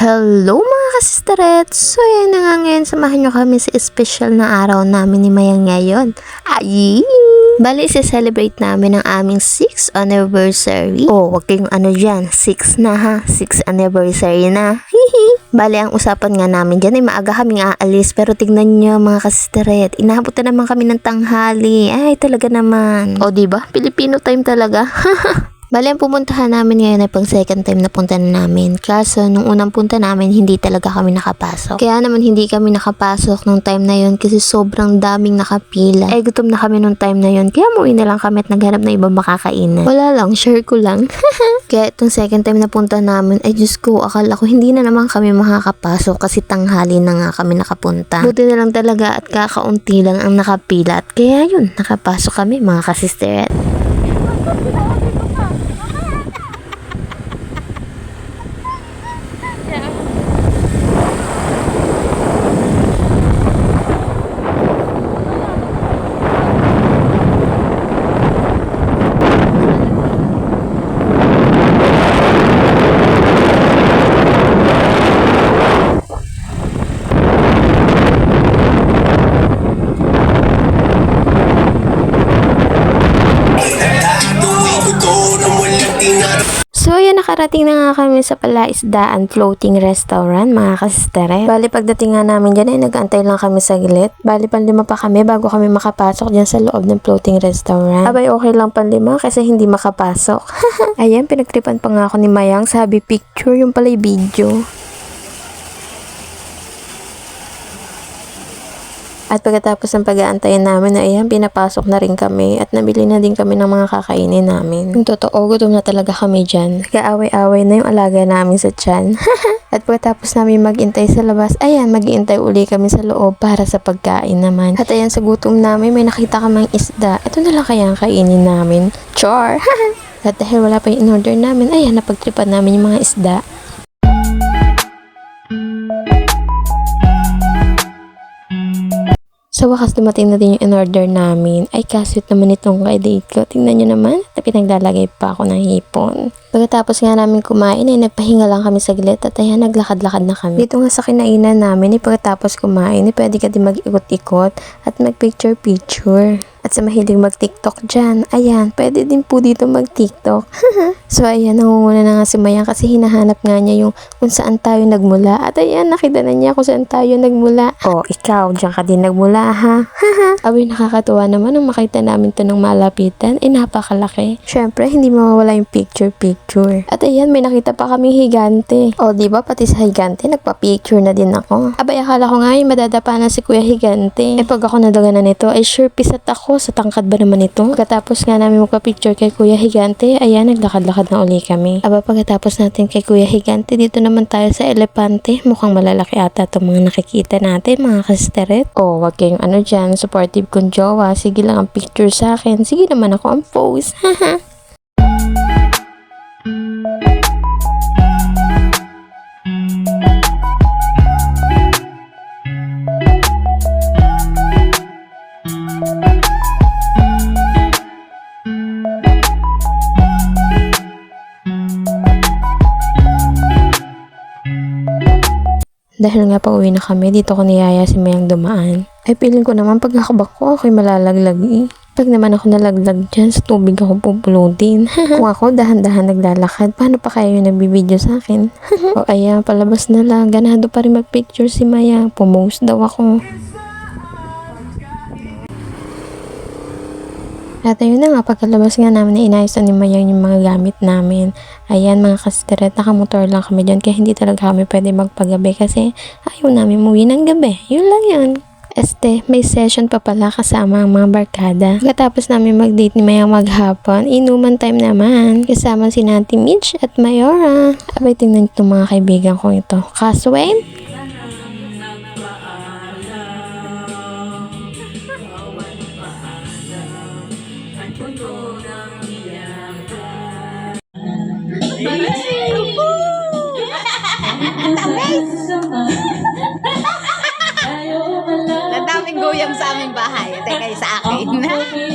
Hello mga kasisteret! So yan na nga ngayon, samahan nyo kami sa special na araw namin ni Mayang ngayon. Ay! Bali, celebrate namin ang aming 6th anniversary. Oh, wag kayong ano dyan, 6 na ha, 6th anniversary na. Hihi! Bali, ang usapan nga namin dyan ay maaga kaming aalis, pero tignan nyo mga kasisteret, inaabot na naman kami ng tanghali. Ay, talaga naman. O diba? Filipino time talaga. Bali, ang pumuntahan namin ngayon ay pang second time na punta na namin. Kaso, nung unang punta namin, hindi talaga kami nakapasok. Kaya naman hindi kami nakapasok nung time na yun kasi sobrang daming nakapila. Ay, gutom na kami nung time na yun. Kaya umuwi na lang kami at naghanap na ibang makakainan. Wala lang, share ko lang. Kaya itong second time na punta namin, ay Diyos ko, akala ko hindi na naman kami makakapasok kasi tanghali na nga kami nakapunta. Buti na lang talaga at kakaunti lang ang nakapila. At kaya yun, nakapasok kami mga kasisteret. So, ayan, nakarating na nga kami sa Palaisdaan Floating Restaurant, mga kasisteret. Bali, pagdating nga namin dyan, ay nag-antay lang kami saglit. Bali, panlima pa kami bago kami makapasok dyan sa loob ng floating restaurant. Abay, okay lang panlima kasi hindi makapasok. Ayan, pinagtripan pa nga ako ni Mayang. Sabi, picture, yung pala yung video. At pagkatapos ng pag-aantayan namin, ayan, pinapasok na rin kami at nabili na din kami ng mga kakainin namin. Yung totoo, gutom na talaga kami dyan. Kaaway-away na yung alaga namin sa tiyan. At pagkatapos namin mag-intay sa labas, ayan, mag-iintay uli kami sa loob para sa pagkain naman. At ayan, sa gutom namin, may nakita kaming isda. Ito na lang kaya ang kainin namin. Char! At dahil wala pa yung in-order namin, ayan, napagtripan namin yung mga isda. Sa wakas, dumating na din yung in-order namin. Ay, kasweet naman itong ka-date ko. Tingnan nyo naman, pinaglalagay pa ako ng hipon. Pagkatapos nga namin kumain, ay nagpahinga lang kami saglit at ayan, naglakad-lakad na kami. Dito nga sa kinainan namin, pagkatapos kumain, pwede ka din mag-ikot-ikot at mag-picture-picture. At sa mahilig mag-TikTok dyan, ayan, pwede din po dito mag-TikTok. So ayan, nangunguna na nga si Mayang kasi hinahanap nga niya yung kung saan tayo nagmula. At ayan, nakita na niya kung saan tayo nagmula. Oh, ikaw, dyan ka din nagmula ha. Abay, nakakatuwa naman nung makita namin to ng malapitan. Napakalaki. Syempre, hindi mawawala yung picture-picture. At ayan, may nakita pa kaming higante. Oh, diba, pati sa higante, nagpa-picture na din ako. Abay, akala ko nga yung madadapa na si Kuya Higante. Pag ako nadaga na nito, ay sure pisat ako. Sa tangkad ba naman ito? Pagkatapos nga namin magpa-picture kay Kuya Higante, ayan, naglakad-lakad na uli kami. Aba, pagkatapos natin kay Kuya Higante, dito naman tayo sa elepante. Mukhang malalaki ata itong mga nakikita natin, mga kasisteret. Oh, wag kayong ano dyan, supportive kong jowa. Sige lang ang picture sa akin. Sige naman ako ang pose. Haha. Dahil nga pa uwi na kami, dito ko niyaya si Mayang dumaan. Ay, feeling ko naman pag nakabak ko, ako'y malalaglag eh. Pag naman ako nalaglag dyan, sa tubig ako pupulutin. Kung ako dahan-dahan naglalakad, paano pa kayo yung nagbibideo sa akin? O ayan, palabas na lang. Ganado pa rin mag-picture si Mayang. Pumost daw ako. At ayun na nga, pagkalabas nga namin, inayos na ni Mayang yung mga gamit namin. Ayan, mga kasisteret, nakamotor lang kami dyan, kaya hindi talaga kami pwede magpagabi kasi ayaw namin umuwi ng gabi. Yun lang yun. May session pa pala kasama ang mga barkada. Pagkatapos namin mag-date ni Mayang maghapon, inuman time naman. Kasama si Nanti Mitch at Mayora. Abay, tingnan itong mga kaibigan ko ito. Kaswain? Ang daming goyang sa aming bahay. Teka, sa akin.